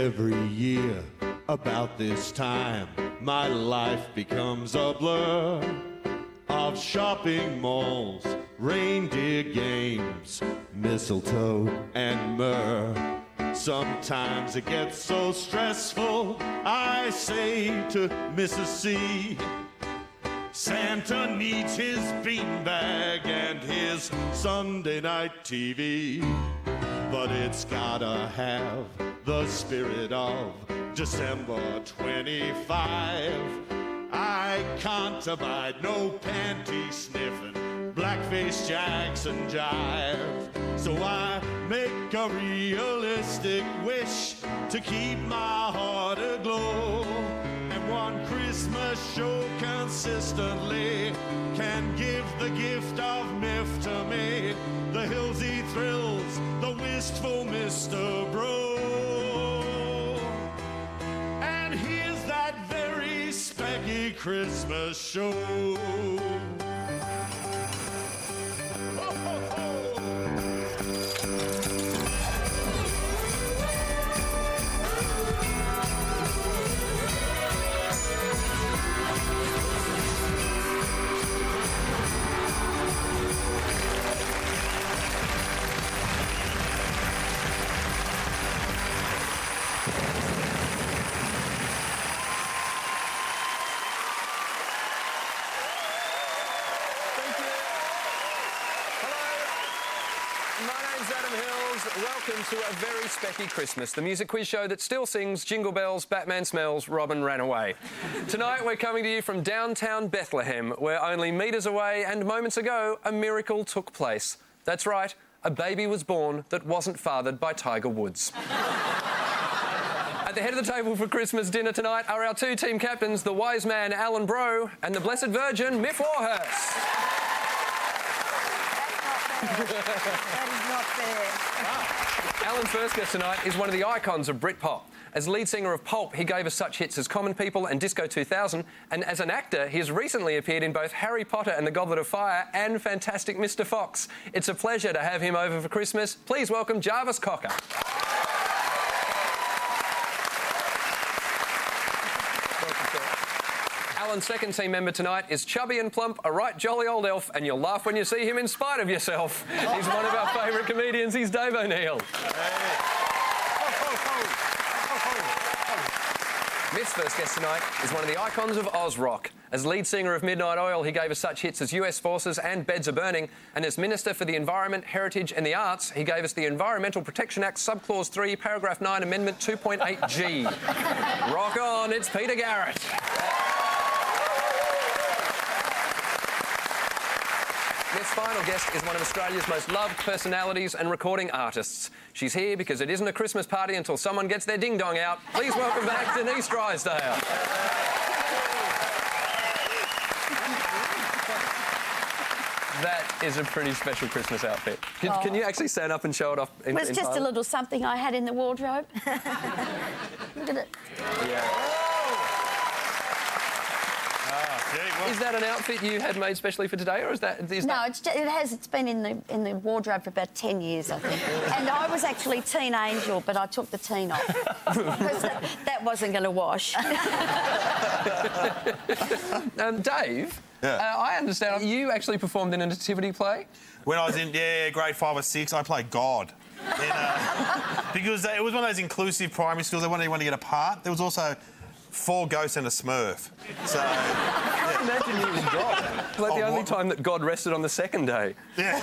Every year, about this time, my life becomes a blur of shopping malls, reindeer games, mistletoe and myrrh. Sometimes it gets so stressful, I say to Mrs. C, Santa needs his beanbag and his Sunday night TV. But it's gotta have the spirit of December 25. I can't abide no panty sniffing, blackface jacks and jive. So I make a realistic wish to keep my heart aglow. And one Christmas show consistently can give the gift of myth to me. The Hillsy Thrills, the wistful Mr. Bro. And here's that very Specky Christmas show. Welcome to a very Specky Christmas, the music quiz show that still sings Jingle Bells, Batman Smells, Robin Ran Away. Tonight we're coming to you from downtown Bethlehem, where only metres away and moments ago a miracle took place. That's right, a baby was born that wasn't fathered by Tiger Woods. At the head of the table for Christmas dinner tonight are our two team captains, the wise man Alan Bro and the Blessed Virgin Miff Warhurst. That is not fair. Alan's first guest tonight is one of the icons of Britpop. As lead singer of Pulp, he gave us such hits as Common People and Disco 2000, and as an actor, he has recently appeared in both Harry Potter and the Goblet of Fire and Fantastic Mr. Fox. It's a pleasure to have him over for Christmas. Please welcome Jarvis Cocker. Alan's second team member tonight is chubby and plump, a right jolly old elf, and you'll laugh when you see him in spite of yourself. He's one of our favourite comedians. He's Dave O'Neill. Miff's first guest tonight is one of the icons of Oz rock. As lead singer of Midnight Oil, he gave us such hits as US Forces and Beds Are Burning, and as Minister for the Environment, Heritage and the Arts, he gave us the Environmental Protection Act, Subclause 3, Paragraph 9, Amendment 2.8G. Rock on, it's Peter Garrett. Miff's final guest is one of Australia's most loved personalities and recording artists. She's here because it isn't a Christmas party until someone gets their ding-dong out. Please welcome back Denise Drysdale. That is a pretty special Christmas outfit. Can you actually stand up and show it off? It was just a little something I had in the wardrobe. Look at it. Yeah. Is that an outfit you had made specially for today, or is that? No, it's been in the wardrobe for about 10 years, I think. And I was actually Teen Angel, but I took the teen off because that wasn't going to wash. Dave, I understand you actually performed in a nativity play. When I was in grade 5 or 6, I played God. Because it was one of those inclusive primary schools. They wanted everyone to get a part. There was also 4 ghosts and a Smurf. So, I imagine you was God. Like the only time that God rested on the second day. Yeah.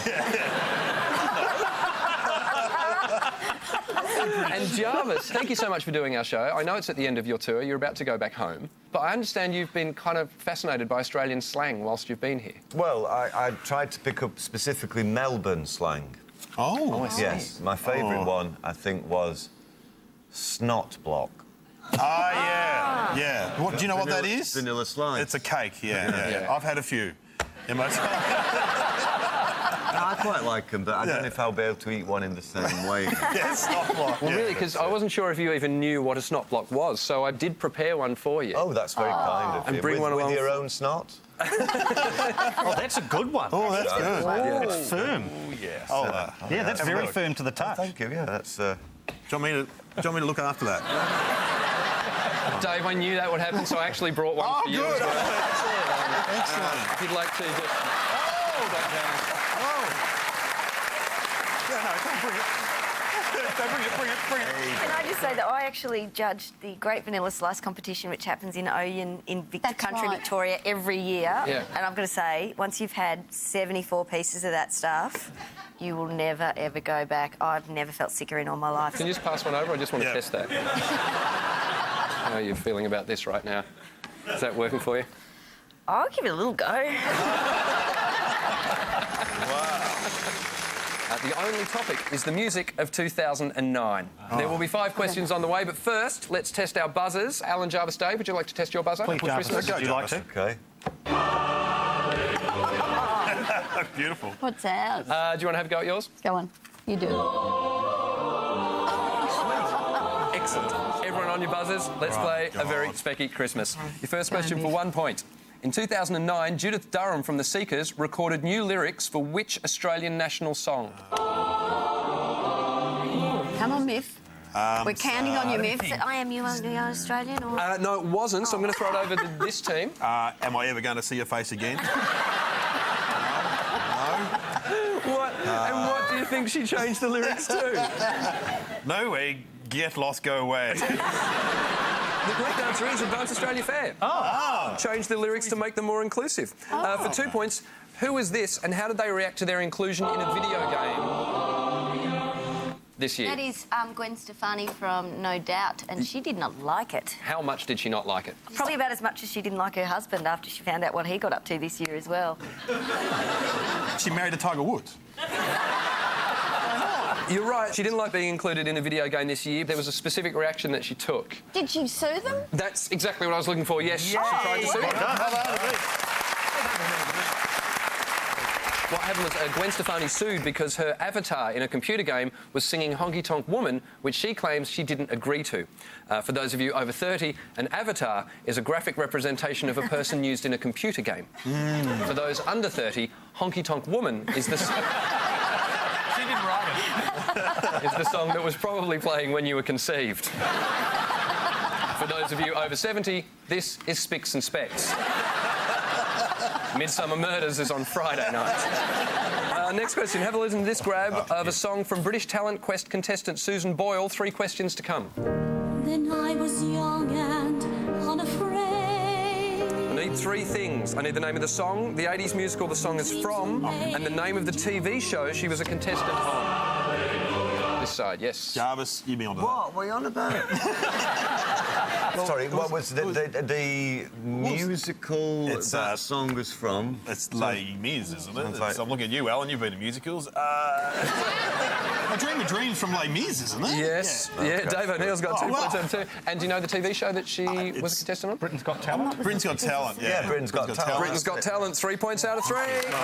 And Jarvis, thank you so much for doing our show. I know it's at the end of your tour. You're about to go back home. But I understand you've been kind of fascinated by Australian slang whilst you've been here. Well, I tried to pick up specifically Melbourne slang. Oh, I see. Yes. My favourite one, I think, was snot block. Ah, yeah. What, do you know what that is? Vanilla slime. It's a cake, yeah. I've had a few. In my I quite like them, but I don't know if I'll be able to eat one in the same way. Yeah, snot block. Well, really, because I wasn't sure if you even knew what a snot block was, so I did prepare one for you. Oh, that's very kind of you. And bring one along with your own snot? Oh, that's a good one. Oh, that's good. Yeah. It's firm. Oh, yes. Yeah, that's very firm to the touch. Thank you, yeah, that's... Do you want me to... you want me to look after that? Dave, I knew that would happen, so I actually brought one for you as well. Excellent. If you'd like to just... Yeah, no, come bring it. Bring it. Can I just say that I actually judged the Great Vanilla Slice competition, which happens in Oyen in country right. Victoria every year. Yeah. And I've got to say, once you've had 74 pieces of that stuff, you will never, ever go back. I've never felt sicker in all my life. Can you just pass one over? I just want to test that. How are you feeling about this right now? Is that working for you? I'll give it a little go. The only topic is the music of 2009. There will be 5 questions on the way, but first, let's test our buzzers. Alan, Jarvis, Dave, would you like to test your buzzer? Please, Jarvis, Christmas? would you like to? Okay. Beautiful. What's ours? Do you want to have a go at yours? Go on. You do. Excellent. Everyone on your buzzers, let's play A Very Specky Christmas. Your first question for 1 point. In 2009, Judith Durham from The Seekers recorded new lyrics for which Australian national song? Come on, Miff. We're counting on you, Miff. I am you Australian or... No, it wasn't, so I'm going to throw it over to this team. Am I ever going to see your face again? And what do you think she changed the lyrics to? No way. Get lost, go away. The correct answer is Advance Australia Fair. Change the lyrics to make them more inclusive. For 2 points, who is this and how did they react to their inclusion in a video game this year? That is Gwen Stefani from No Doubt, and she did not like it. How much did she not like it? Probably about as much as she didn't like her husband after she found out what he got up to this year as well. She married to Tiger Woods. You're right, she didn't like being included in a video game this year. There was a specific reaction that she took. Did she sue them? That's exactly what I was looking for, yes. She tried to sue them. What happened was Gwen Stefani sued because her avatar in a computer game was singing Honky Tonk Woman, which she claims she didn't agree to. For those of you over 30, an avatar is a graphic representation of a person used in a computer game. For those under 30, Honky Tonk Woman is the... She didn't write it. It's the song that was probably playing when you were conceived. For those of you over 70, this is Spicks and Specks. Midsummer Murders is on Friday night. Next question. Have a listen to this grab of a song from British Talent Quest contestant Susan Boyle. 3 questions to come. Then I was young and unafraid. I need 3 things. I need the name of the song, the 80s musical the song is from, and the name of the TV show she was a contestant on. This side, yes. Jarvis, you be on to What were you on about? Sorry, what was the musical that song was from? It's Les Mis, isn't it? Sounds like- I'm looking at you, Alan. You've been in musicals. I Dream of Dreams from Les Mis, isn't it? Yes. Yeah, Dave O'Neill's got 2 points out of 2. And do you know the TV show that she was a contestant on? Britain's Got Talent. Britain's Got Talent, yeah. Britain's Got Talent. Britain's Got Talent, 3 points out of 3. And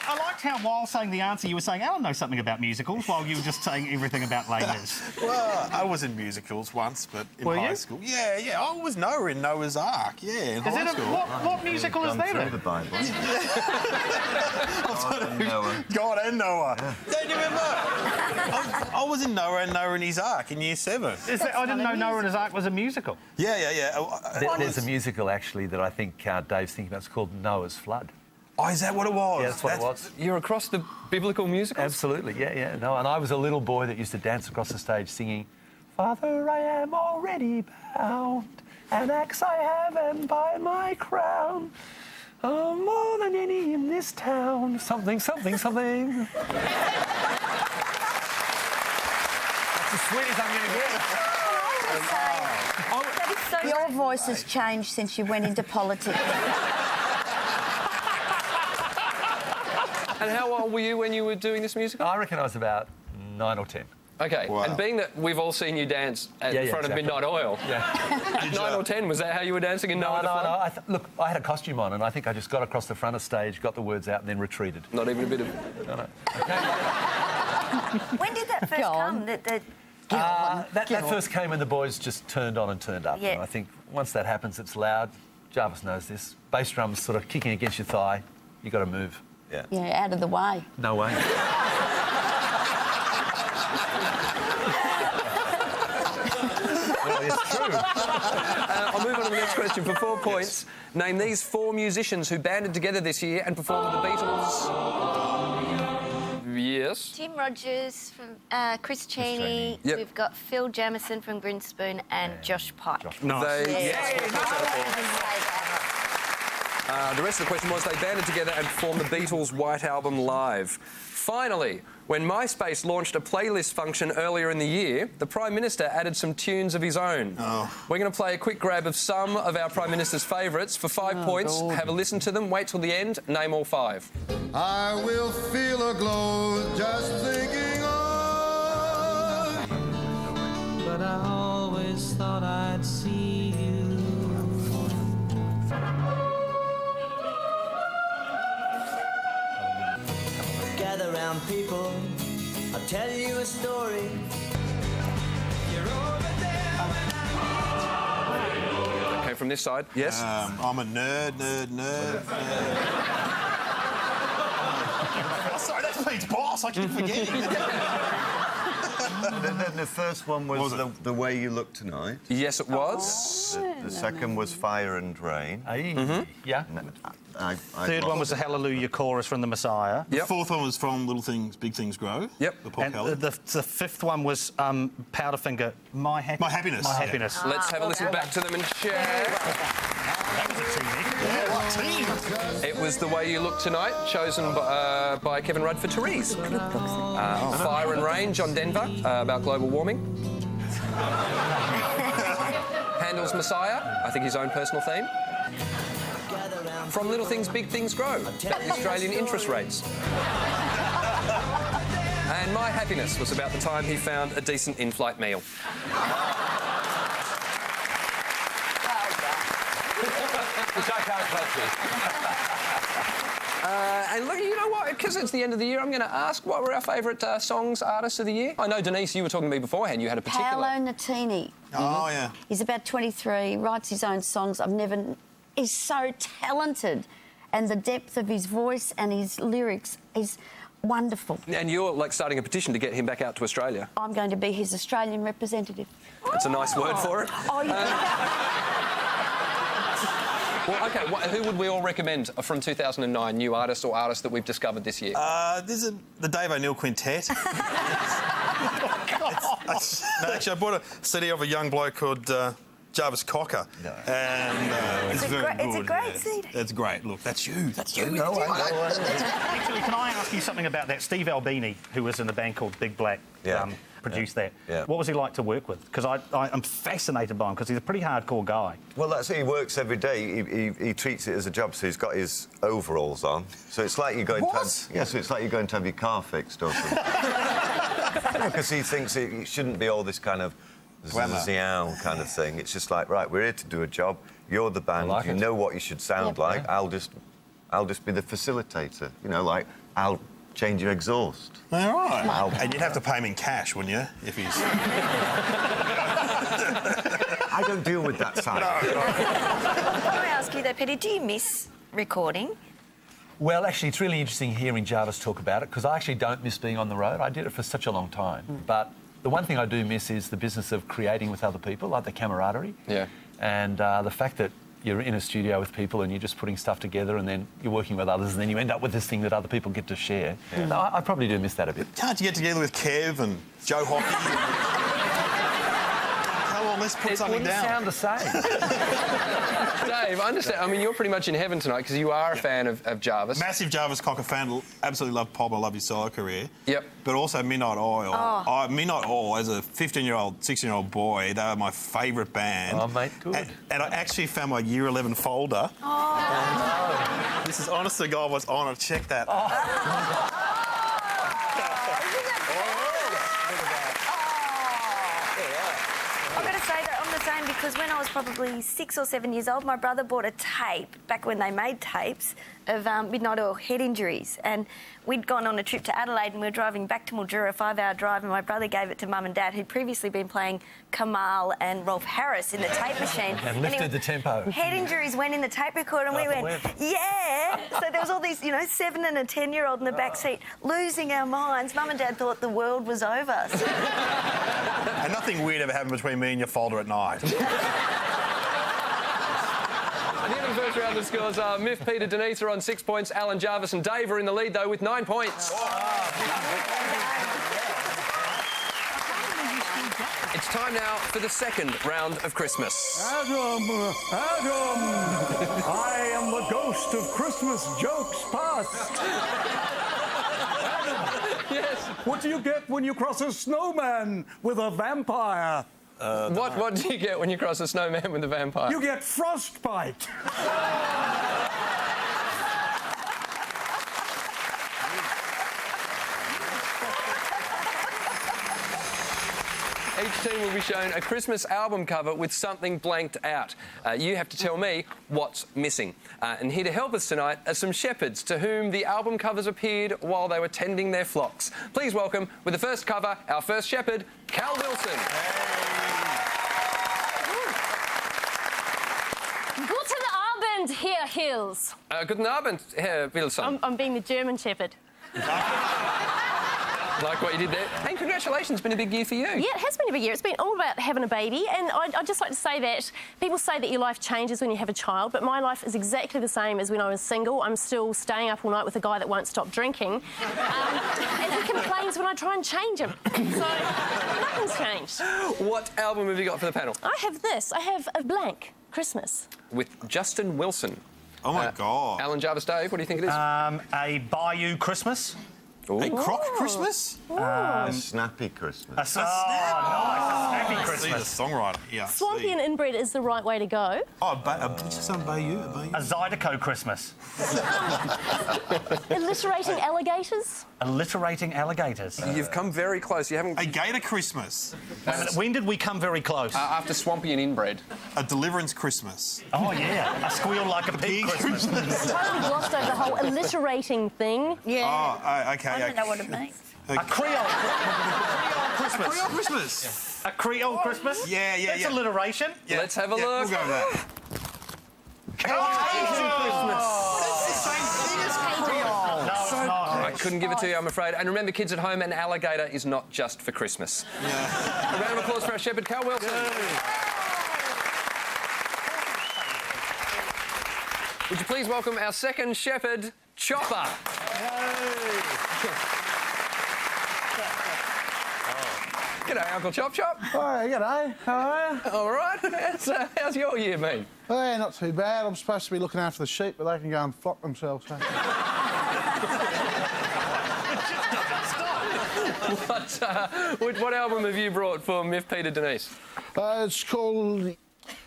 I liked how, while saying the answer, you were saying Alan knows something about musicals, while you were just saying everything about Les Mis. Well, I was in musicals once, but in Were high you? school. Yeah. I was Noah in Noah's Ark. Yeah, in high school. What musical is there Gone through then? the Bible. God and Noah. God and Noah. Don't you remember? I was in Noah and Noah in his Ark in Year 7. I didn't know Noah and his Ark was a musical. Yeah. There's a musical, actually, that I think Dave's thinking about. It's called Noah's Flood. Oh, is that what it was? Yeah, that's what it was. You're across the biblical musicals? Absolutely, yeah. No, and I was a little boy that used to dance across the stage singing, Father, I am already bound, an axe I have and by my crown, oh, more than any in this town, something. That's as sweet as I'm going to get. Your voice has changed since you went into politics. And how old were you when you were doing this musical? I reckon I was about 9 or 10. OK, Wow. and being that we've all seen you dance at front of Midnight Oil, at 9 or 10, was that how you were dancing in Noah? No. Look, I had a costume on, and I think I just got across the front of stage, got the words out, and then retreated. Not even a bit of... No. When did that first Go on. come? That first came when the boys just turned on and turned up. Yeah. And I think once that happens, it's loud. Jarvis knows this. Bass drums sort of kicking against your thigh. You got to move. Yeah, out of the way. No way. It's true. I'll move on to the next question for 4 points. Name these 4 musicians who banded together this year and performed with the Beatles. Yes. Tim Rogers from Chris Cheney. Yep. We've got Phil Jamieson from Grinspoon and Josh Pike. The rest of the question was they banded together and performed the Beatles' White Album live. Finally, when MySpace launched a playlist function earlier in the year, the Prime Minister added some tunes of his own. We're going to play a quick grab of some of our Prime Minister's favourites for 5 points. God. Have a listen to them, wait till the end, name all 5. I will feel a glow just thinking of. But I always thought I'd see you. Gather round, people, I'll tell you a story. You're over there when Okay, from this side, yes? I'm a nerd. Oh, sorry, that's Pete's boss. I keep forgetting. The first one was the Way You Look Tonight. Yes, it was. The second was Fire and Rain. Yeah. Third one was the Hallelujah chorus from the Messiah. Yep. Fourth one was from Little Things, Big Things Grow. Yep. The Paul And Kelly. the fifth one was Powderfinger, My Happiness. My Happiness. My Yeah. Happiness. Let's have a listen back to them and share. That was a team. It was The Way You Look Tonight, chosen by Kevin Rudd for Therese. Fire and Rain, John Denver, about global warming. Handel's Messiah, I think his own personal theme. From Little Things, Big Things Grow, about the Australian interest rates. And My Happiness was about the time he found a decent in-flight meal. Which I can't touch it. And look, you know what? Because it's the end of the year, I'm going to ask what were our favourite songs, artists of the year? I know, Denise, you were talking to me beforehand. You had a particular... Paolo Nutini. Oh, yeah. He's about 23, writes his own songs. He's so talented. And the depth of his voice and his lyrics is wonderful. And you're, like, starting a petition to get him back out to Australia. I'm going to be his Australian representative. That's a nice word for it. Oh, yeah. Well, OK, who would we all recommend from 2009, new artist or artist that we've discovered this year? This is the Dave O'Neill Quintet. Actually, I bought a CD of a young bloke called Jarvis Cocker. And it's very good. It's a great CD. It's great. Look, that's you. That's you. Actually, can I ask you something about that? Steve Albini, who was in the band called Big Black, produced that. Yeah. What was he like to work with? Because I'm fascinated by him, because he's a pretty hardcore guy. Well, that's it. He works every day. He treats it as a job, so he's got his overalls on. So it's like you're going to have... Yeah, so it's like you're going to have your car fixed or something. Because he thinks it shouldn't be all this kind of zzzz kind of thing. It's just like, right, we're here to do a job. You're the band. You know what you should sound like. I'll just be the facilitator. You know, like, I'll change your exhaust. All right. And you'd have to pay him in cash, wouldn't you? If he's... I don't deal with that side. Can I ask you though, Peter, do you miss recording? Well, actually, it's really interesting hearing Jarvis talk about it, because I actually don't miss being on the road. I did it for such a long time. But the one thing I do miss is the business of creating with other people, like the camaraderie. Yeah. And the fact that you're in a studio with people and you're just putting stuff together and then you're working with others and then you end up with this thing that other people get to share. Yeah. So I probably do miss that a bit. Can't you get together with Kev and Joe Hockey? Come on, let's put something down. It wouldn't sound the same. Dave, I understand. I mean, you're pretty much in heaven tonight because you are a fan of Jarvis. Massive Jarvis Cocker fan. Absolutely love Pop. I love his solo career. Yep. But also Midnight Oil. Midnight Oil, as a 15-year-old, 16-year-old boy, they were my favourite band. Oh, mate, good. And I actually found my Year 11 folder. And, this is honest to God, I was on it. Check that. I've got to say that I'm the same, because when I was probably 6 or 7 years old, my brother bought a tape, back when they made tapes, of Midnight Oil head injuries. And we'd gone on a trip to Adelaide and we were driving back to Mildura, a 5-hour drive, and my brother gave it to Mum and Dad, who'd previously been playing Kamal and Rolf Harris in the tape machine. And lifted the tempo. Head injuries went in the tape recorder and we went, yeah! So there was all these, 7 and a 10-year-old in the back seat losing our minds. Mum and Dad thought the world was over. And nothing weird ever happened between me and your folder at night. At the end of the first round, the scores are Miff, Peter, Denise are on 6 points. Alan, Jarvis and Dave are in the lead, though, with 9 points. It's time now for the second round of Christmas. Adam, I am the ghost of Christmas jokes past. Adam, Yes. what do you get when you cross a snowman with a vampire? What do you get when you cross a snowman with a vampire? You get frostbite. Each team will be shown a Christmas album cover with something blanked out. You have to tell me what's missing. And here to help us tonight are some shepherds to whom the album covers appeared while they were tending their flocks. Please welcome, with the first cover, our first shepherd, Cal Wilson. Guten Abend, Herr Hills. Guten Abend, Herr Wilson. I'm being the German shepherd. Like what you did there. And congratulations, been a big year for you. Yeah, it has been a big year. It's been all about having a baby, and I'd just like to say that people say that your life changes when you have a child, but my life is exactly the same as when I was single. I'm still staying up all night with a guy that won't stop drinking, and he complains when I try and change him. So nothing's changed. What album have you got for the panel? I have this. I have a blank Christmas. With Justin Wilson. Oh, my God. Alan, Jarvis, Dave, what do you think it is? A Bayou Christmas. A croc Christmas? A snappy Christmas. Nice. A snappy He's a Christmas. songwriter. Yeah. Swampy and inbred is the right way to go. Oh, did you say Bayou? A Zydeco Christmas. Alliterating alligators. Alliterating alligators. You've come very close. You haven't... A Gator Christmas. When did we come very close? after Swampy and Inbred. A Deliverance Christmas. Oh, yeah. A squeal like a pig Christmas. Totally glossed over the whole alliterating thing. Yeah. Oh, okay. I don't know what it means. A Creole Christmas. Creole Christmas. A Creole Christmas? Yeah. That's alliteration. Yeah. Let's have a Yeah, look. We'll go with that. Cajun Christmas. That's the same thing as Creole. No, it's not. I couldn't give it to you, I'm afraid. And remember, kids at home, an alligator is not just for Christmas. Yeah. A round of applause for our shepherd, Cal Wilson. Would you please welcome our second shepherd, Chopper. G'day, Uncle Chop Chop. Hi, g'day. How are you? All right. How's your year been? Hey, not too bad. I'm supposed to be looking after the sheep, but they can go and flock themselves. So. What album have you brought for Miff, Peter, Denise? It's called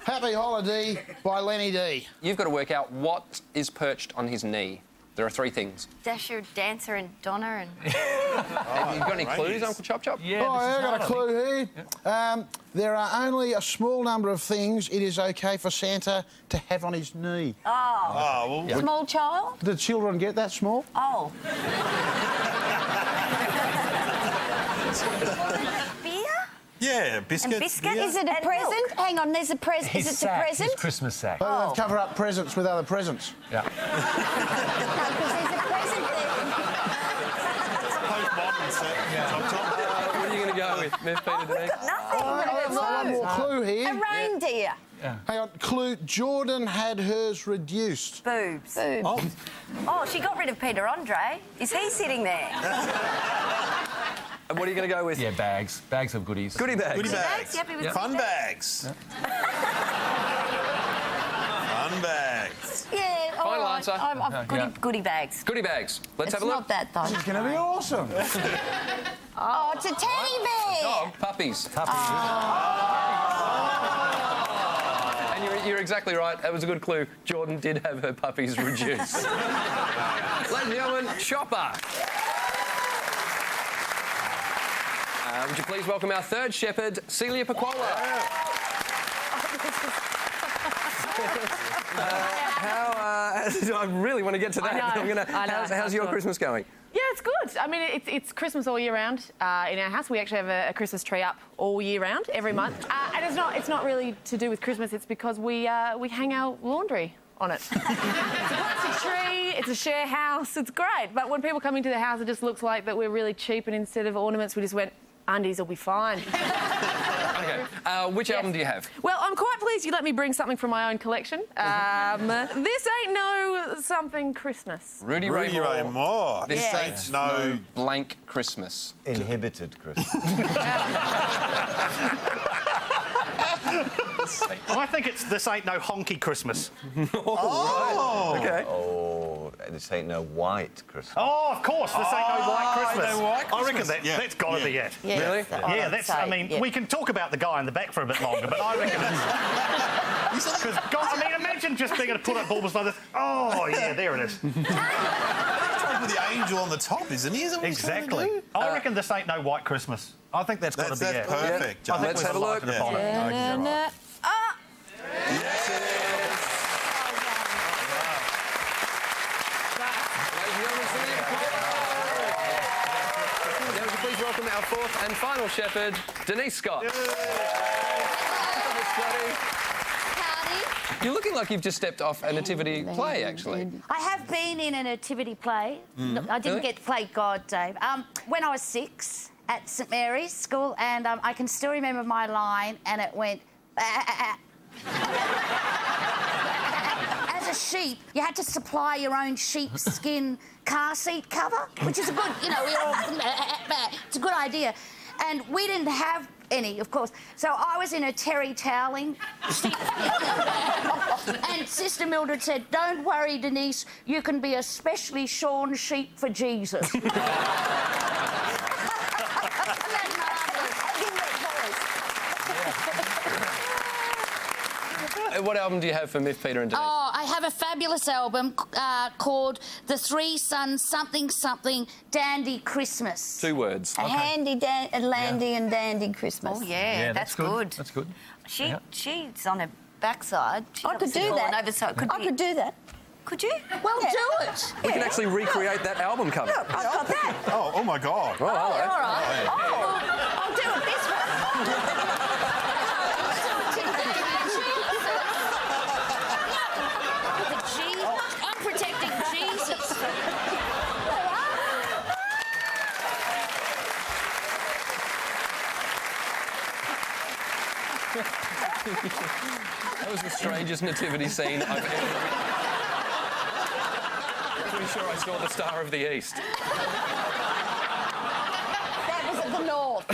Happy Holiday by Lenny D. You've got to work out what is perched on his knee. There are 3 things. Dasher, Dancer and Donna and... Have you got any clues, Uncle Chop Chop? Yeah, I got a clue here. There are only a small number of things it is okay for Santa to have on his knee. Oh, well, Small child? Do children get that small? Oh. Beer? yeah, biscuits. And biscuits? beer. Is it a present? Hang on, there's a present. Is it a present? His Christmas sack. They cover up presents with other presents. Yeah. No, because there's a present there. Postmodern set. What are you going to go with, Miff, Peter, Denise? Nothing. I've got one more clue A here. reindeer. Hang on, clue. Jordan had hers reduced. Boobs. Boobs. Oh, she got rid of Peter Andre. Is he sitting there? And what are you going to go with? Yeah, bags. Bags of goodies. Goodie bags. Goodie bags. Bags? You happy with Fun goodie bags. Fun bags. Yeah, all Final right. answer. I've Goodie bags. Goodie bags. Let's It's have a look. not that, though. It's going to be awesome. Oh, it's a teddy bear. Dog. Puppies. And you're exactly right. That was a good clue. Jordan did have her puppies reduced. Ladies and gentlemen, Chopper. Would you please welcome our third shepherd, Celia Paquola. I really want to get to that. I know. How's your Christmas going? Yeah, it's good. I mean, it's Christmas all year round in our house. We actually have a Christmas tree up all year round, every month. And it's not really to do with Christmas. It's because we hang our laundry on it. It's a plastic tree, it's a share house, it's great. But when people come into the house, it just looks like that we're really cheap, and instead of ornaments, we just went, undies will be fine. OK. Which album do you have? Well, I'm quite pleased you let me bring something from my own collection. This ain't no something Christmas. Rudy Ray Moore. This Yeah. ain't no blank Christmas. Inhibited Christmas. I think it's This Ain't No Honky Christmas. Oh, OK. Oh, this ain't no white Christmas. Oh, of course, This Ain't No White Christmas. No White I reckon Christmas. that's got to be it. Yeah, Really? Yeah, that's. I mean, we can talk about the guy in the back for a bit longer, but I reckon it's. Because, I mean, imagine just being able to put up bulbous like this. Oh, yeah, there it is. With the angel on the top, isn't he? Isn't what he's trying to Exactly. do? I reckon This Ain't No White Christmas. I think that's got to be That's it. perfect, I think Let's we've have a look. alighted upon it. Yes, it is. Now, would you please welcome our fourth and final shepherd, Denise Scott. Howdy. You're looking like you've just stepped off a nativity play, actually. I have been in a nativity play. I didn't Really? get to play God, Dave. When I was 6 at St Mary's School, and I can still remember my line, and it went... As a sheep, you had to supply your own sheepskin car seat cover, which is a good, you know, it's a good idea. And we didn't have any, of course. So I was in a terry toweling. And Sister Mildred said, "Don't worry, Denise, you can be a specially shorn sheep for Jesus." What album do you have for Myth, Peter and Denise? Oh, I have a fabulous album called The Three Sons Something Something Dandy Christmas. 2 words. A handy, landy and dandy Christmas. Oh, yeah, that's good. That's good. She's on her backside. She's I could obviously do fallen that. Over, so it could I could do that. Could you? Well, do it. We can actually recreate that album cover. Look, I've got that. Oh my God. Oh, hello. All right. Oh, I'll do it this way. I'm protecting Jesus. That was the strangest nativity scene I've ever... I'm pretty sure I saw the Star of the East. That was at the north.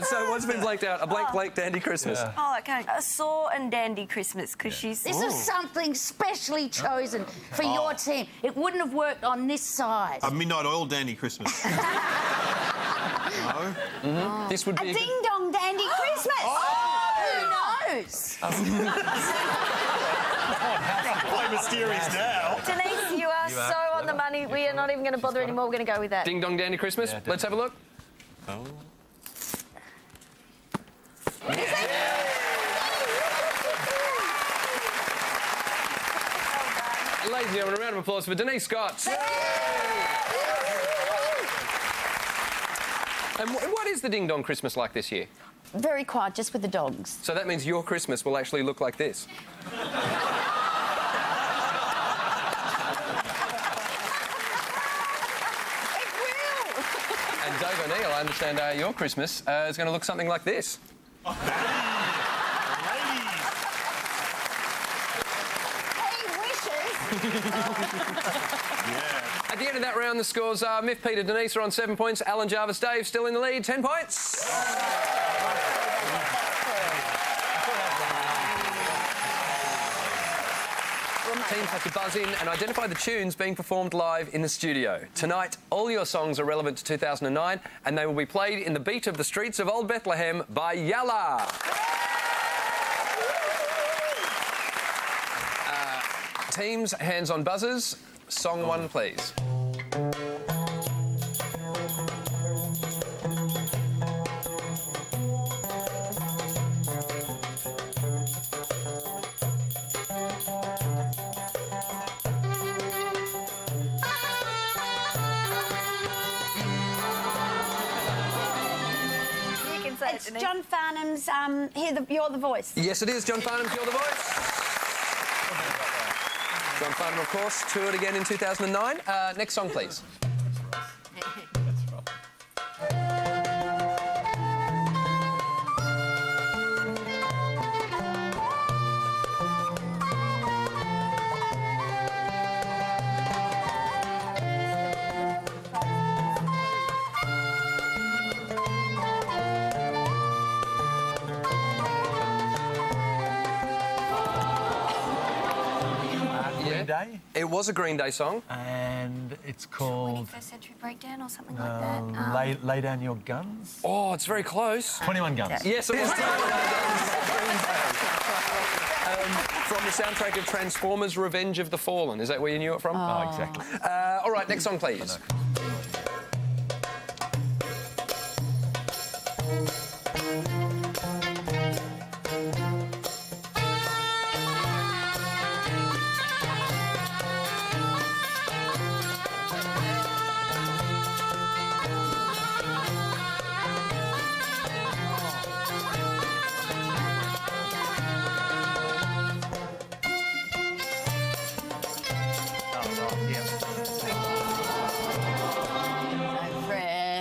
So what's been blanked out? A blank Blake Dandy Christmas. Oh, okay. A sore and dandy Christmas, because she's... This is something specially chosen for your team. It wouldn't have worked on this side. A midnight oil dandy Christmas. No. This would A be ding-dong dandy Christmas. Who knows? Quite mysterious now. Denise, you are so on the money. We are not even going to bother anymore. We're going to go with that. Ding Dong Dandy Christmas. Yeah, Let's have a look. Oh. Ladies and gentlemen, a round of applause for Denise Scott. And what is the Ding Dong Christmas like this year? Very quiet, just with the dogs. So that means your Christmas will actually look like this. And Dave O'Neill, I understand your Christmas is going to look something like this. At the end of that round, the scores are Myth, Peter, Denise are on 7 points. Alan, Jarvis, Dave still in the lead, 10 points. Teams have to buzz in and identify the tunes being performed live in the studio. Tonight, all your songs are relevant to 2009 and they will be played in the beat of the streets of Old Bethlehem by Yalla. Teams, hands on buzzers. Song 1, please. It's John Farnham's You're the Voice. Yes, it is. John Farnham's You're the Voice. Meldrum, of course, toured again in 2009. Next song, please. Day. It was a Green Day song. And it's called 21st Century Breakdown or something like that. Lay Down Your Guns. Oh, it's very close. 21 Guns. Yes, it was 21 Guns. From the soundtrack of Transformers Revenge of the Fallen. Is that where you knew it from? Oh, exactly. All right, next song, please.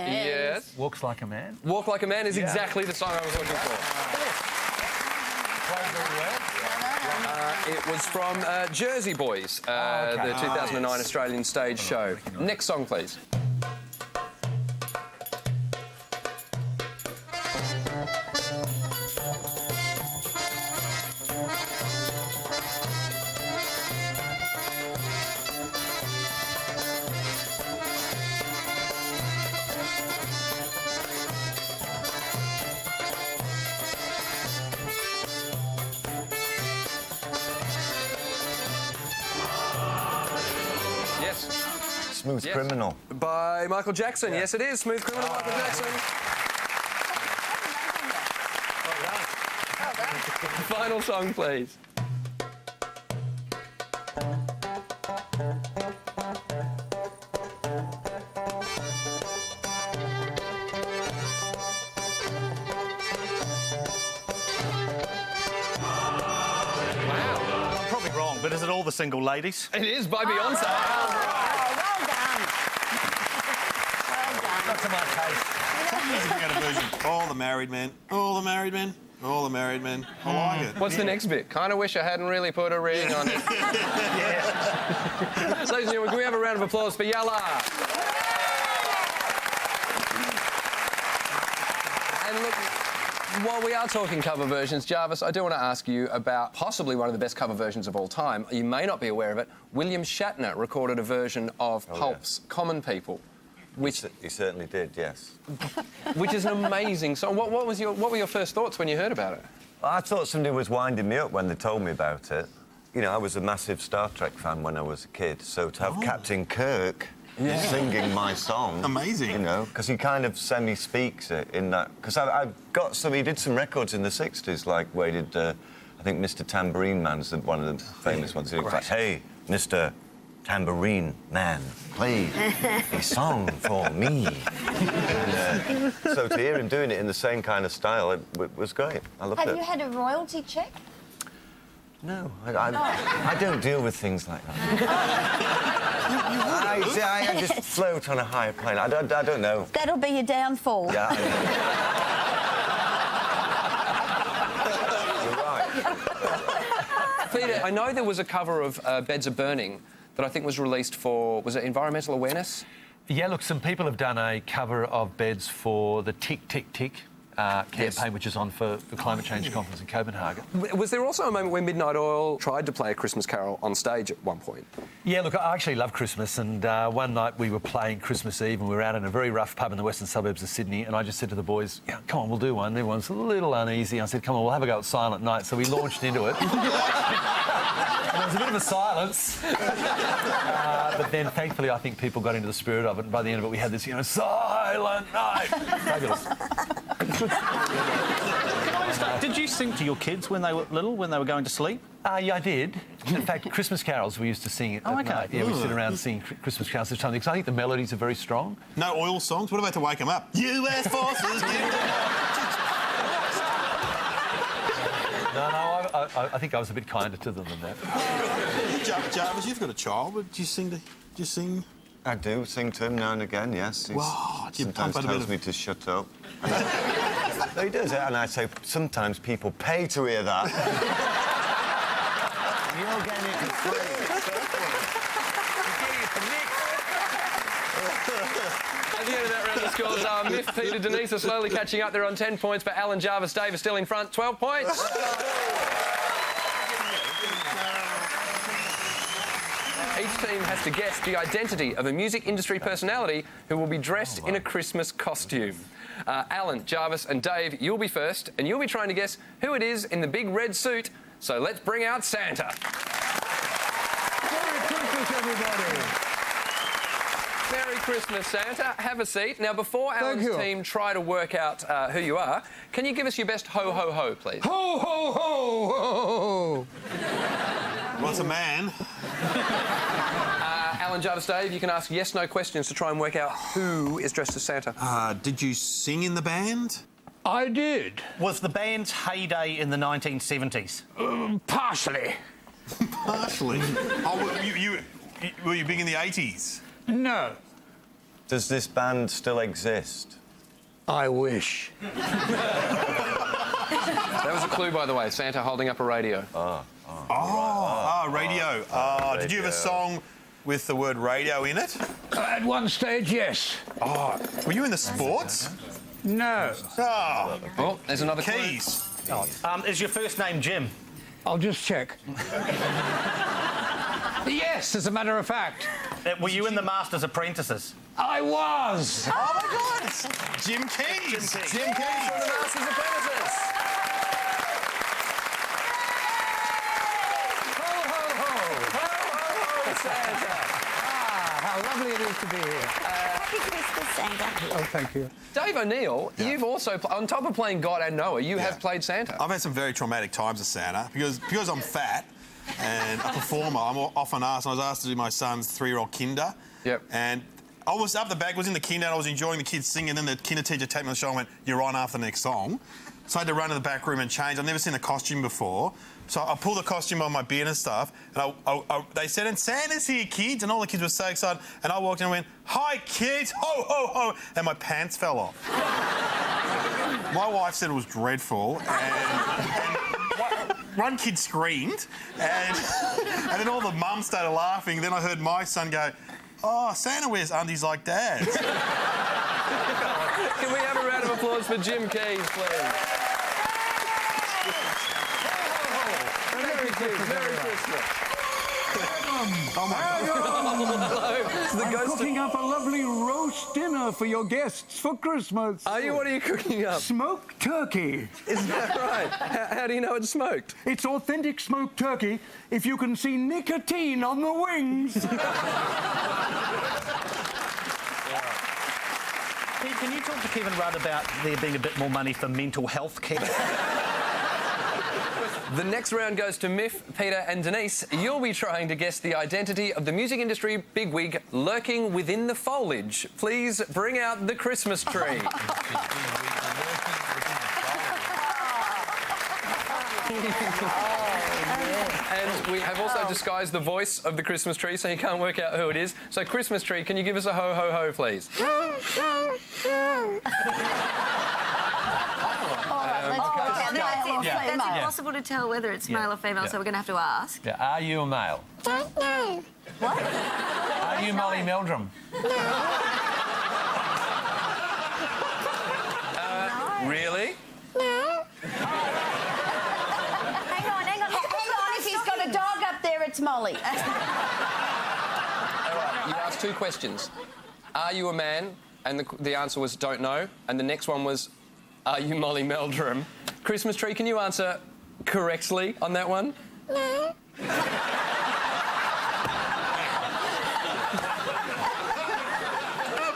Yes. Walks Like a Man. Walk Like a Man is exactly the song I was looking for. It was from Jersey Boys, the 2009 Australian stage show. Next song, please. Smooth Criminal. By Michael Jackson. Yes, it is. Smooth Criminal, Michael Jackson. Final song, please. I'm probably wrong, but is it All the Single Ladies? It is by Beyonce. Not to my taste. All the married men, all the married men, all the married men. I like it. What's the next bit? Kind of wish I hadn't really put a ring on it. Ladies and gentlemen, can we have a round of applause for Yalla? And look, while we are talking cover versions, Jarvis, I do want to ask you about possibly one of the best cover versions of all time. You may not be aware of it. William Shatner recorded a version of Pulp's Common People. Which He certainly did, yes. Which is an amazing song. What were your first thoughts when you heard about it? I thought somebody was winding me up when they told me about it. You know, I was a massive Star Trek fan when I was a kid, so to have Captain Kirk singing my song... Amazing. You know, because he kind of semi-speaks it in that... Because I've got some... He did some records in the 60s, like where he did, I think Mr Tambourine Man's one of the famous ones. He was like, hey, Mr Tambourine Man, play a song for me. And, so to hear him doing it in the same kind of style, it was great. I loved it. Have you had a royalty check? No, I don't deal with things like that. I just float on a higher plane. I don't know. That'll be your downfall. Yeah. You're right. Peter, I know there was a cover of Beds Are Burning that I think was released for, was it environmental awareness? Yeah, look, some people have done a cover of Beds for the Tick, Tick, Tick campaign, which is on for the Climate Change Conference in Copenhagen. Was there also a moment when Midnight Oil tried to play a Christmas carol on stage at one point? Yeah, look, I actually love Christmas, and one night we were playing Christmas Eve and we were out in a very rough pub in the western suburbs of Sydney, and I just said to the boys, yeah, come on, we'll do one. Everyone's a little uneasy. I said, come on, we'll have a go at Silent Night. So we launched into it. There was a bit of a silence. But then, thankfully, I think people got into the spirit of it, and by the end of it, we had this, you know, Silent Night. Fabulous. Can I just ask, did you sing to your kids when they were little, when they were going to sleep? Yeah, I did. In fact, Christmas carols, we used to sing at night. Yeah, we'd sit around singing Christmas carols at times, because I think the melodies are very strong. No oil songs? What about to wake them up? US forces... No, I think I was a bit kinder to them than that. Jarvis, you've got a child, but do you sing? I do sing to him now and again, yes. Wow, do you sometimes pump out a tells bit me of... to shut up. No, he does it, and I say, sometimes people pay to hear that. You're getting it for free. At the end of that round, the scores are Miff, Peter, Denise are slowly catching up. They're on 10 points, but Alan, Jarvis, Dave are still in front, 12 points. Each team has to guess the identity of a music industry personality who will be dressed in a Christmas costume. Alan, Jarvis and Dave, you'll be first, and you'll be trying to guess who it is in the big red suit. So let's bring out Santa. Merry Christmas, everybody. Merry Christmas, Santa. Have a seat. Now, before Alan's team try to work out who you are, can you give us your best ho-ho-ho, please? Ho-ho-ho! What's a man? Alan, Jarvis, Dave, you can ask yes-no questions to try and work out who is dressed as Santa. Did you sing in the band? I did. Was the band's heyday in the 1970s? Partially. Partially? Oh, were you big in the 80s? No. Does this band still exist? I wish. That was a clue, by the way. Santa holding up a radio. Radio. Did you have a song with the word radio in it? At one stage, yes. Oh, were you in the sports? No. Oh. Oh, there's another Keays. Is your first name Jim? I'll just check. Yes, as a matter of fact. Were you in the Master's Apprentices? I was. Oh, my God. Jim Keays. Jim Keays from the Master's Apprentices. Santa. How lovely it is to be here. Happy Christmas, Santa. Oh, thank you. Dave O'Neill, you've also, on top of playing God and Noah, you have played Santa. I've had some very traumatic times as Santa because I'm fat and a performer. I'm often asked, and I was asked to do my son's 3-year-old kinder. Yep. And I was up the back, was in the kinder, and I was enjoying the kids singing. And then the kinder teacher tapped me on the shoulder and went, "You're on after the next song." So I had to run to the back room and change. I've never seen a costume before. So I pulled the costume on my beard and stuff, and they said, "And Santa's here, kids," and all the kids were so excited. And I walked in and went, "Hi, kids, ho, ho, ho," and my pants fell off. My wife said it was dreadful, and one kid screamed, and then all the mums started laughing. Then I heard my son go, "Oh, Santa wears undies like Dad's." Can we have a round of applause for Jim Keays, please? Merry Christmas. Oh, my God. I'm cooking up a lovely roast dinner for your guests for Christmas. Are you? What are you cooking up? Smoked turkey. Is that right? How do you know it's smoked? It's authentic smoked turkey if you can see nicotine on the wings. Can you talk to Kevin Rudd about there being a bit more money for mental health care? The next round goes to Miff, Peter and Denise. You'll be trying to guess the identity of the music industry bigwig lurking within the foliage. Please bring out the Christmas tree. And we have also disguised the voice of the Christmas tree so you can't work out who it is. So, Christmas tree, can you give us a ho-ho-ho, please? That's impossible to tell whether it's male or female, so we're going to have to ask. Yeah, are you a male? Don't know. What? Are you Molly Meldrum? Really? Hang on. If he's got a dog up there, it's Molly. All right, you asked 2 questions. Are you a man? And the answer was don't know. And the next one was, are you Molly Meldrum? Christmas tree, can you answer correctly on that one? No.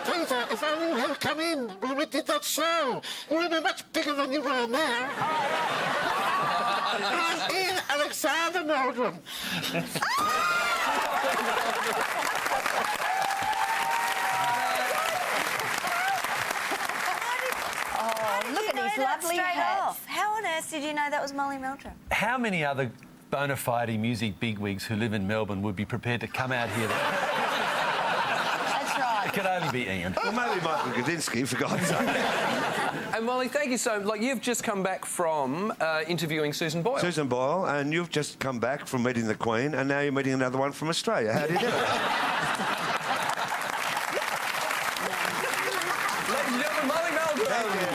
Peter, if only you had come in when we did that show, you would be much bigger than you are now. I'm Ian Alexander Meldrum. Look at his lovely hat. How on earth did you know that was Molly Meldrum? How many other bona fide music bigwigs who live in Melbourne would be prepared to come out here. That's right. It could only be Ian. Well, maybe Michael Gudinski, for God's sake. And Molly, thank you so much. Like, you've just come back from interviewing Susan Boyle. Susan Boyle, and you've just come back from meeting the Queen, and now you're meeting another one from Australia. How do you do it? Ladies and gentlemen, Molly Meldrum. Thank you.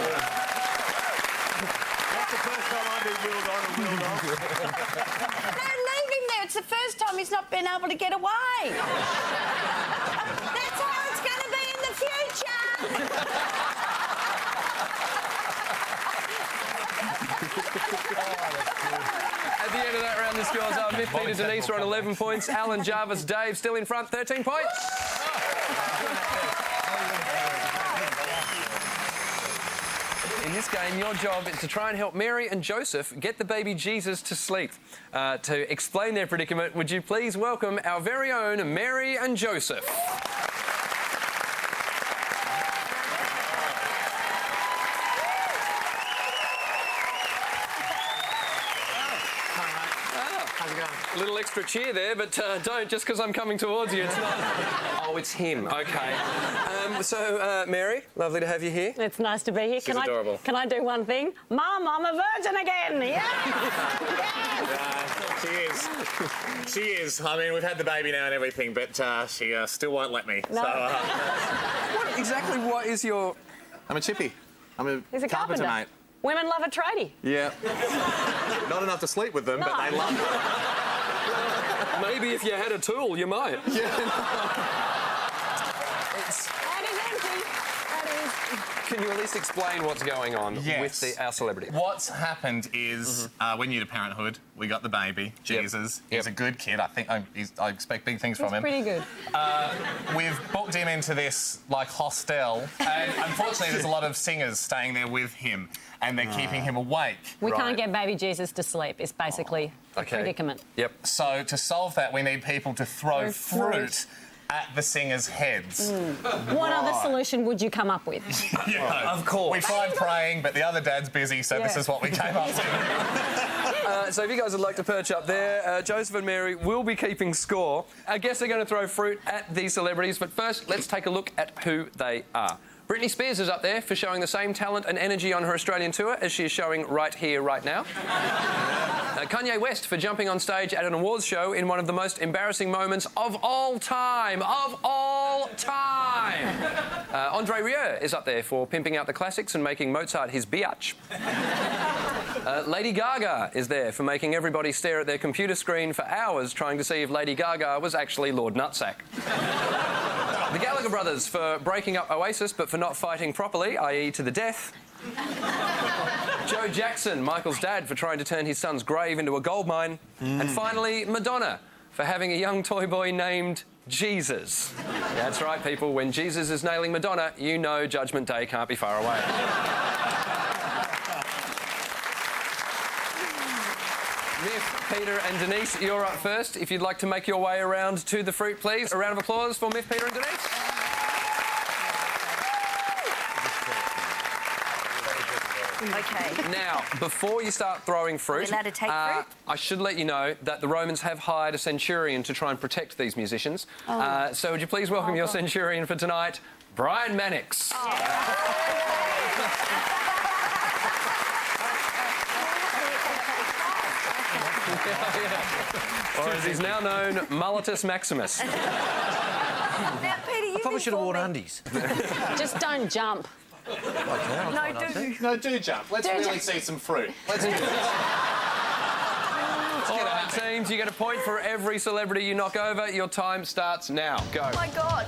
That's the first time I've been wheeled on and wheeled off. No, leave him there. It's the first time he's not been able to get away. That's how it's going to be in the future. At the end of that round, the scores are Myth, Peter, Denise are on 11 points. Alan, Jarvis, Dave still in front, 13 points. In this game, your job is to try and help Mary and Joseph get the baby Jesus to sleep. To explain their predicament, would you please welcome our very own Mary and Joseph? A little extra cheer there, but don't, just because I'm coming towards you. It's not... Oh, it's him. OK. Mary, lovely to have you here. It's nice to be here. She's adorable. Can I do one thing? Mum, I'm a virgin again. Yes! She is. She is. I mean, we've had the baby now and everything, but she still won't let me. No. So, What is your... I'm a chippy. I'm a He's a carpenter, mate. Women love a tradie. Yeah. Not enough to sleep with them, but they love it. Maybe if you had a tool, you might. That is empty. That is... Can you at least explain what's going on with our celebrity? What's happened is we're new to parenthood. We got the baby, Jesus. He's a good kid. I think I expect big things from him. Pretty good. We've booked him into this hostel, and unfortunately, there's a lot of singers staying there with him, and they're keeping him awake. We can't get baby Jesus to sleep. It's basically the predicament. Yep. So to solve that, we need people to throw fruit at the singers' heads. What other solution would you come up with? Of course. We tried praying, but the other dad's busy, so this is what we came up with. So if you guys would like to perch up there, Joseph and Mary will be keeping score. I guess they're going to throw fruit at these celebrities, but first, let's take a look at who they are. Britney Spears is up there for showing the same talent and energy on her Australian tour as she is showing right here, right now. Kanye West for jumping on stage at an awards show in one of the most embarrassing moments of all time. Andre Rieu is up there for pimping out the classics and making Mozart his biatch. Lady Gaga is there for making everybody stare at their computer screen for hours trying to see if Lady Gaga was actually Lord Nutsack. The Gallagher brothers for breaking up Oasis but for not fighting properly, i.e. to the death. Joe Jackson, Michael's dad, for trying to turn his son's grave into a gold mine. And finally, Madonna for having a young toy boy named Jesus. That's right, people. When Jesus is nailing Madonna, you know Judgment Day can't be far away. Myth, Peter and Denise, you're up first. If you'd like to make your way around to the fruit, please. A round of applause for Myth, Peter and Denise. OK. Now, before you start throwing fruit... Are we allowed to take fruit? I should let you know that the Romans have hired a centurion to try and protect these musicians. So would you please welcome your centurion for tonight, Brian Mannix. Or as he's now known, Mulletus Maximus. Now, Peter, you Probably should have worn undies. Just don't jump. No, do jump. Let's really see some fruit. Let's do this. All right, teams, you get a point for every celebrity you knock over. Your time starts now. Go. Oh, my God.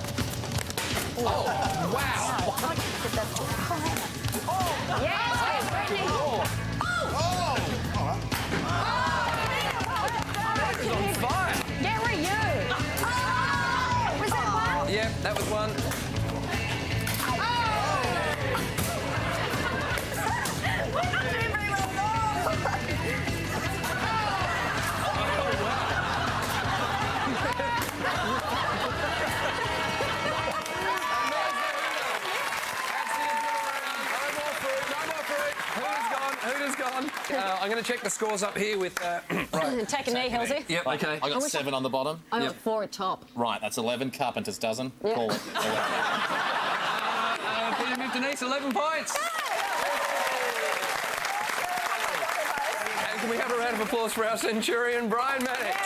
Oh, wow. Yes, Brittany. He's on fire. Get where you. Was that one? Yeah, that was one. We're not doing very well, no. Who's gone? I'm going to check the scores up here with... Right. Take a knee, Hilsey. Yep, OK. I got 7 on the bottom. I got 4 at top. Right, that's 11 carpenter's dozen. Yep. Call it. Peter, Miff, Denise, 11 points. And can we have a round of applause for our Centurion, Brian Mannix?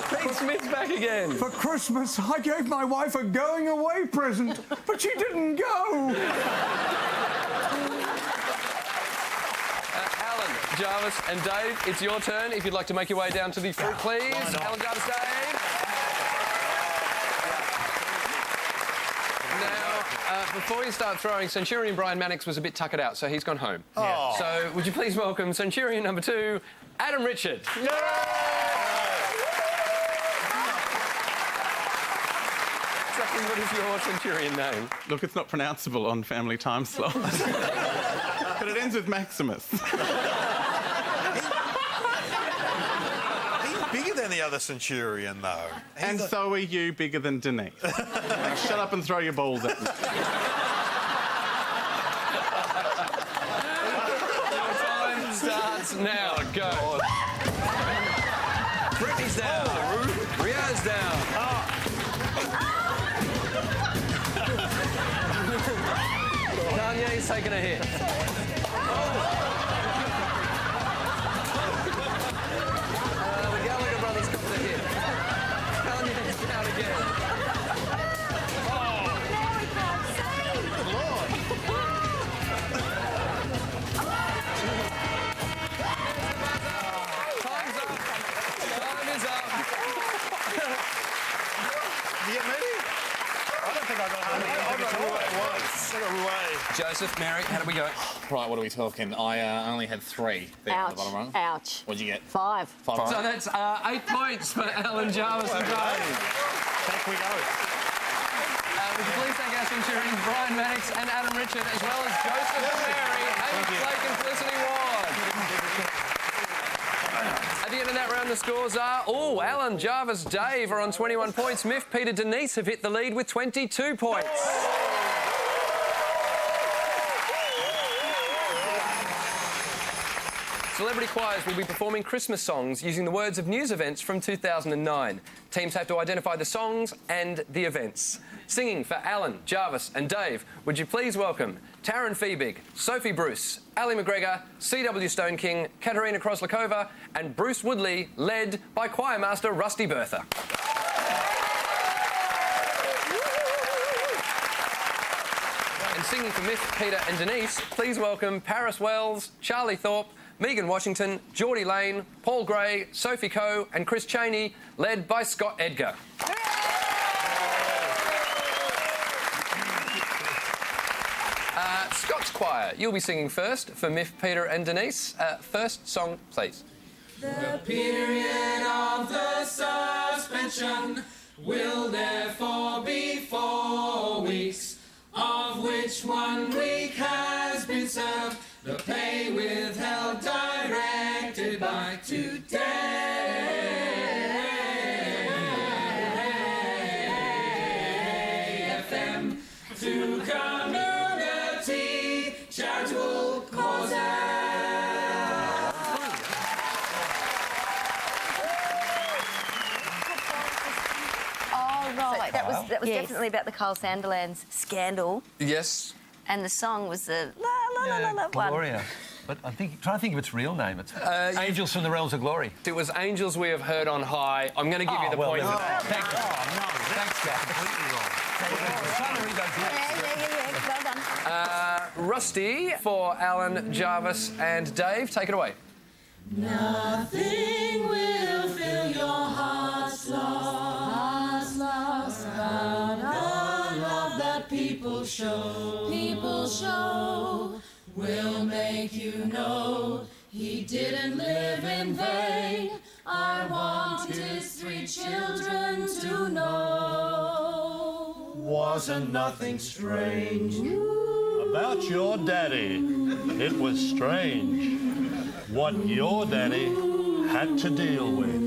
Pete Smith's back again. For Christmas, I gave my wife a going-away present, but she didn't go. Alan, Jarvis and Dave, it's your turn. If you'd like to make your way down to the fruit, please. Alan, Jarvis, Dave. Now, before you start throwing, Centurion Brian Mannix was a bit tuckered out, so he's gone home. Oh. So would you please welcome Centurion number 2, Adam Richard. What is your Centurion name? Look, it's not pronounceable on family time slot. But it ends with Maximus. He's bigger than the other Centurion, though. And so are you, bigger than Denise. Now shut up and throw your balls at me. Your time starts now. Go. Brittany's down. Rihanna's down. Kanye's taking a hit. The Gallagher brothers got the hit. Kanye's down again. Time's up. Time is up. You get me? I don't think I got Joseph, Mary, how do we go? Right, what are we talking? I only had 3 there on the bottom rung. Ouch. What'd you get? 5. 5. So that's 8 points for Alan, Jarvis and Dave. Back we go. Would you please thank our Centurions Brian Mannix and Adam Richard, as well as Joseph and Mary, Hamish Blake and Felicity Ward. At the end of that round, the scores are... Oh, Alan, Jarvis, Dave are on 21 points. Miff, Peter, Denise have hit the lead with 22 points. Celebrity choirs will be performing Christmas songs using the words of news events from 2009. Teams have to identify the songs and the events. Singing for Alan, Jarvis and Dave, would you please welcome Taryn Feebig, Sophie Bruce, Ali McGregor, C.W. Stone King, Katerina Kroslakova and Bruce Woodley, led by choirmaster Rusty Bertha. And singing for Miff, Peter and Denise, please welcome Paris Wells, Charlie Thorpe, Megan Washington, Geordie Lane, Paul Gray, Sophie Coe and Chris Cheney, led by Scott Edgar. Scott's choir, you'll be singing first for Miff, Peter and Denise. First song, please. The period of the suspension will therefore be 4 weeks, of which 1 week has been served, the pay withheld directed by Today FM to community charitable causes. Right. That was definitely about the Carl Sandilands scandal. Yes. And the song was the la la la la la one. Gloria. But I'm trying to think of its real name. It's Angels from the Realms of Glory. It was Angels We Have Heard on High. I'm going to give you the point for that. Thank you. Thanks, guys. Completely wrong. Well done. Rusty for Alan, Jarvis and Dave. Take it away. Nothing will fill your hearts lost about the love that people show will make you know he didn't live in vain. I want his 3 children to know. Wasn't nothing strange about your daddy. It was strange what your daddy had to deal with.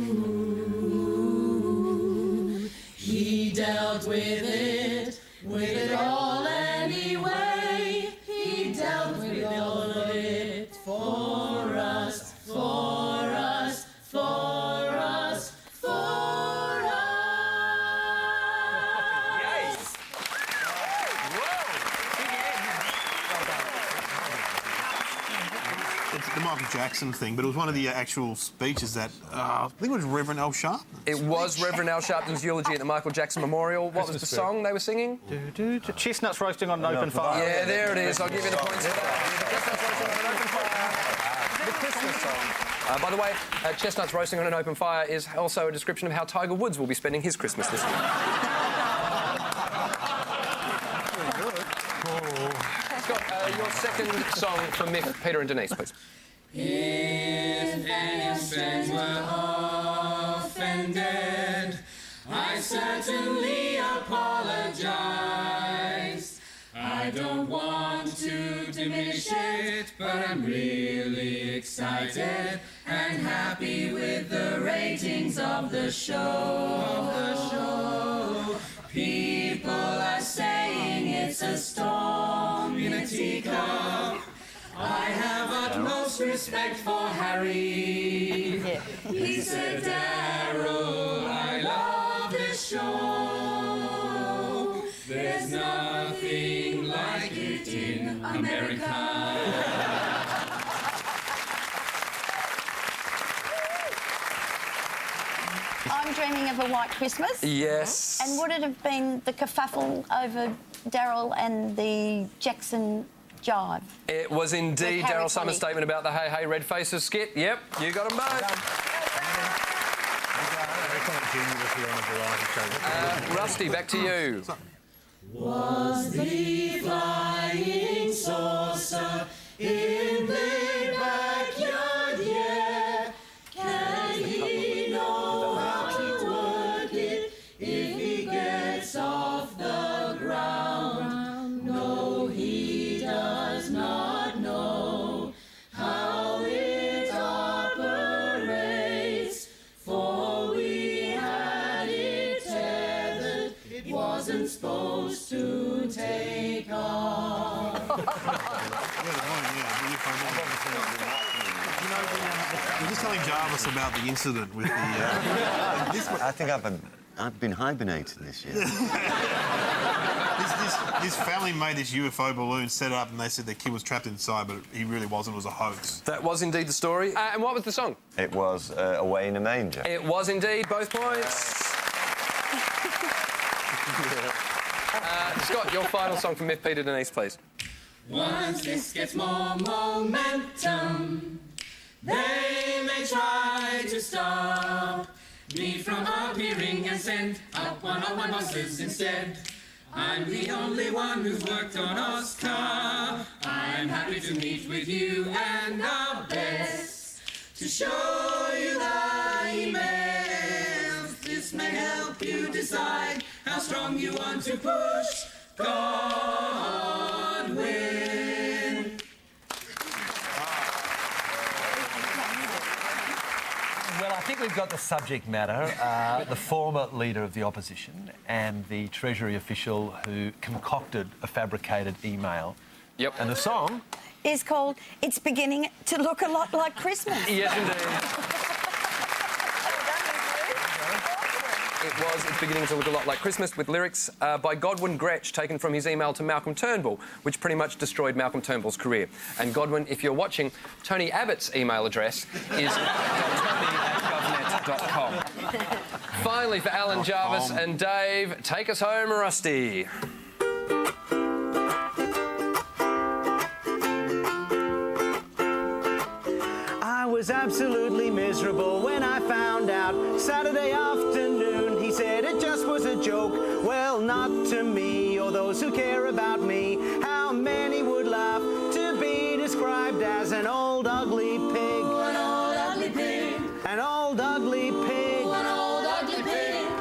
He dealt with it all anyway. Michael Jackson thing, but it was one of the actual speeches that I think it was Reverend Al Sharpton. It was Reverend Al Sharpton's eulogy at the Michael Jackson Memorial. What was the song they were singing? Chestnuts roasting on an open fire. Yeah, there it is. I'll give you the points for that. Chestnuts roasting on an open fire. The Christmas song. By the way, chestnuts roasting on an open fire is also a description of how Tiger Woods will be spending his Christmas this year. Scott, your second song from Mick, Peter and Denise, please. If any friends were offended, I certainly apologise. I don't want to diminish it, but I'm really excited and happy with the ratings of the show. People are saying it's a storm in a teacup. I have utmost respect for Harry. He said, Daryl, I love this show. There's nothing like it in America. I'm dreaming of a white Christmas. Yes. And would it have been the kerfuffle over Daryl and the Jackson jive? It was indeed Daryl Summers' statement about the Hey Hey Red Faces skit. Yep, you got them both. Rusty, back to you. Was the flying saucer in the backyard? Yeah. Can he know how to work it if he gets off the ground? No, he does not know how it operates, for we had it tethered. It wasn't supposed to take off. We're just telling Jarvis about the incident with the... I think I've been hibernating this year. This family made this UFO balloon, set it up, and they said their kid was trapped inside, but he really wasn't. It was a hoax. That was indeed the story. And what was the song? It was Away in a Manger. It was indeed. Both points. Scott, your final song from Mick, Peter, Denise, please. Once this gets more momentum, they may try to stop me from appearing and send up one of my buses instead. I'm the only one who's worked on Oscar. I'm happy to meet with you and our best to show you the emails. This may help you decide how strong you want to push Godwin. Well, I think we've got the subject matter. The former leader of the opposition and the Treasury official who concocted a fabricated email. Yep. And the song Is called It's Beginning to Look a Lot Like Christmas. Yes, indeed. It was It's Beginning to Look a Lot Like Christmas, with lyrics by Godwin Gretsch taken from his email to Malcolm Turnbull, which pretty much destroyed Malcolm Turnbull's career. And Godwin, if you're watching, Tony Abbott's email address is tony@govnet.com. Finally, for Alan, Jarvis and Dave, take us home, Rusty. I was absolutely miserable when I found out Saturday afternoon. He said it just was a joke. Well, not to me or those who care about me. How many would laugh to be described as an old ugly pig? An old ugly pig. An old ugly pig. An old ugly pig.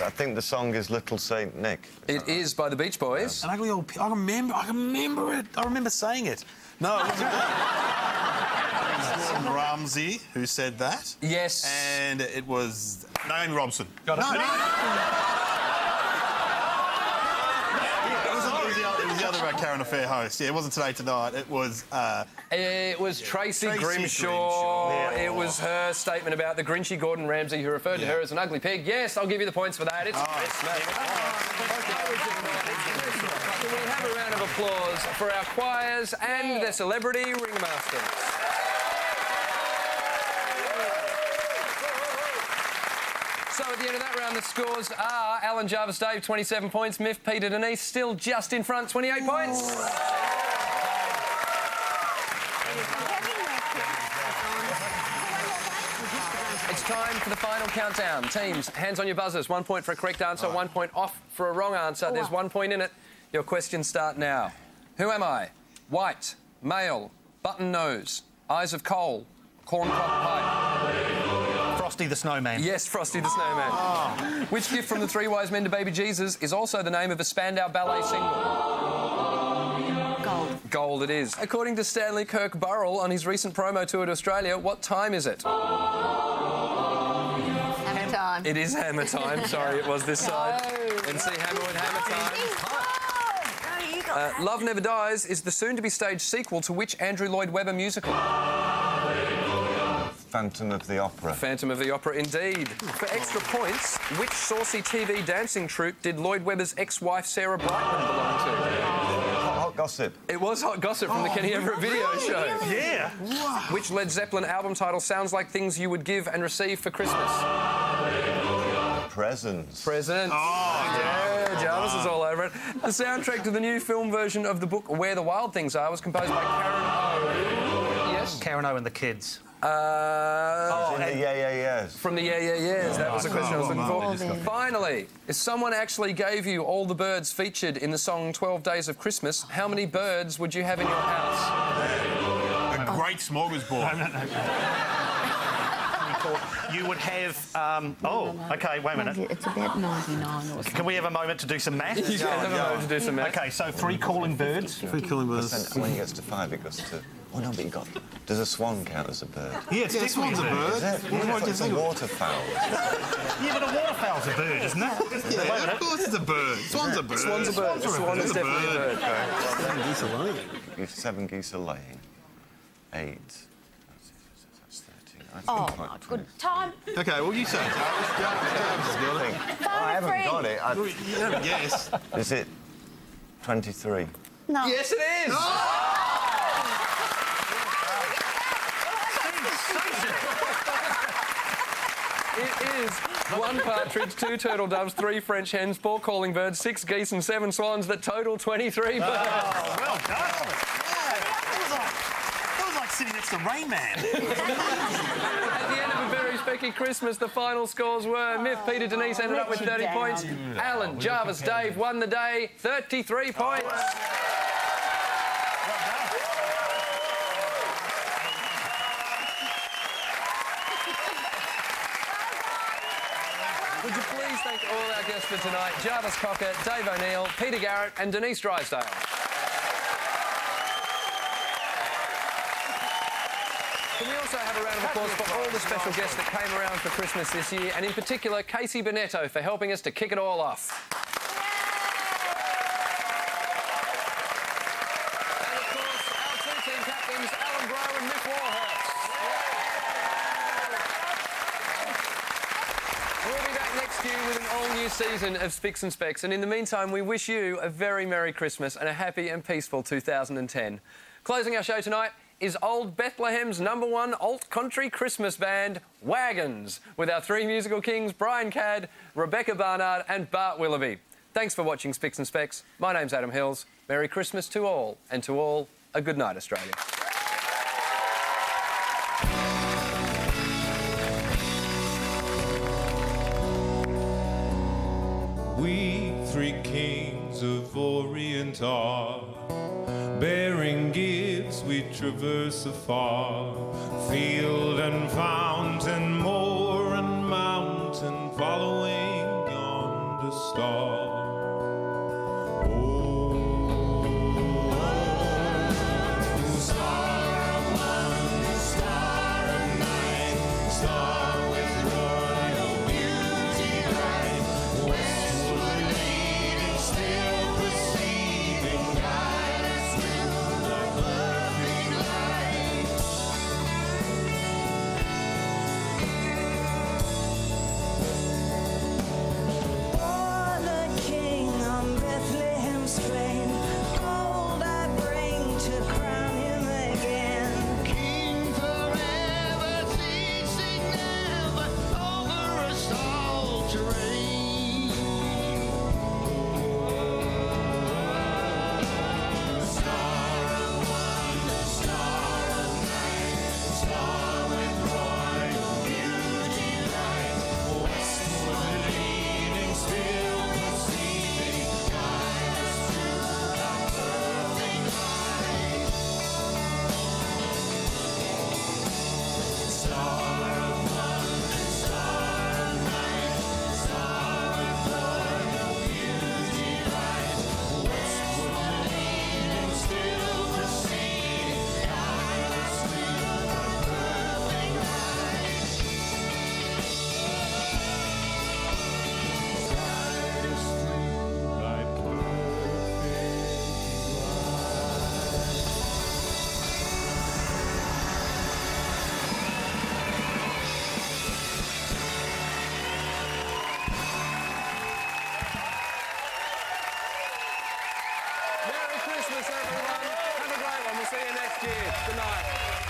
I think the song is Little Saint Nick. It is by the Beach Boys. An ugly old pig. I remember it. I remember saying it. No, it wasn't that. Ramsey who said that. Yes. And it was Naomi Robson. Got it. No. It was was the other current affair host. Yeah, it wasn't Today Tonight. It was Tracy Grimshaw. Yeah. It was her statement about the Grinchy Gordon Ramsay, who referred to her as an ugly pig. Yes, I'll give you the points for that. It's Christmas. Can we have a round of applause for our choirs and their celebrity ringmasters? So at the end of that round, the scores are Alan, Jarvis, Dave, 27 points. Miff, Peter, Denise, still just in front, 28 points. It's time for the final countdown. Teams, hands on your buzzers. 1 point for a correct answer, 1 point off for a wrong answer. There's 1 point in it. Your questions start now. Who am I? White, male, button nose, eyes of coal, corncob pipe. Frosty the Snowman. Yes, Frosty the Snowman. Oh. Which gift from the Three Wise Men to Baby Jesus is also the name of a Spandau Ballet single? Gold. Gold it is. According to Stanley Kirk Burrell on his recent promo tour to Australia, what time is it? Hammer time. It is hammer time. Sorry, it was this side. MC Hammer with hammer time. Love Never Dies is the soon-to-be staged sequel to which Andrew Lloyd Webber musical? Phantom of the Opera. Phantom of the Opera, indeed. For extra points, which saucy TV dancing troupe did Lloyd Webber's ex-wife Sarah Brightman belong to? Hot Gossip. It was Hot Gossip from the Kenny Everett video show. Yeah. Which Led Zeppelin album title sounds like things you would give and receive for Christmas? Presents. Presents. Yeah, Jarvis is all over it. The soundtrack to the new film version of the book Where the Wild Things Are was composed by Karen O. Yes? Karen O and the Kids. And the Yeah, Yeah, Yeahs. From the Yeah, Yeah, Yeahs. That was the question I was looking for. Finally, if someone actually gave you all the birds featured in the song 12 Days of Christmas, how many birds would you have in your house? A great smorgasbord. You would have... OK, wait a minute. It's about 99 or something. Can we have a moment to do some maths? You can have a moment to do some maths. OK, so 3 calling birds. 3 calling birds. When he gets to 5, it goes to... Oh, no, but you got... Does a swan count as a bird? Yeah, swan's a bird. Is it? It's a waterfowl. Yeah, but a waterfowl's a bird, isn't it? Yeah, of course it's a bird. Swan's a bird. Swan's a bird. Swan is definitely a bird. 7 geese are laying. 7 geese are laying. 8. That's 13. Oh, my good time. OK, well, you say, Jarvis. Jarvis has got it. I haven't got it. You haven't guessed. Is it 23? No. Yes, it is! It is 1 partridge, 2 turtle doves, 3 French hens, 4 calling birds, 6 geese and 7 swans that total 23 birds. Oh, well done. That was like sitting next to Rain Man. At the end of a very specky Christmas, the final scores were Miff, Peter, Denise ended up with 30 points. Alan, Jarvis, Dave won the day, 33 points. Would you please thank all our guests for tonight, Jarvis Cocker, Dave O'Neill, Peter Garrett and Denise Drysdale. Can we also have a round of applause for all the special guests that came around for Christmas this year, and in particular Casey Bonetto for helping us to kick it all off. And of course, our 2 team captains, Alan Brow and Mick Warhurst. We'll be back next year with an all-new season of Spicks and Specks, and in the meantime, we wish you a very Merry Christmas and a happy and peaceful 2010. Closing our show tonight is Old Bethlehem's #1 alt-country Christmas band, Wagons, with our 3 musical kings, Brian Cadd, Rebecca Barnard and Bart Willoughby. Thanks for watching Spicks and Specks. My name's Adam Hills. Merry Christmas to all, and to all, a good night, Australia. We 3 kings of Orient are, bearing gifts we traverse afar, field and fountain, moor and mountain, following yonder star. Still perceiving Christmas, everyone. Have a great one. We'll see you next year. Good night.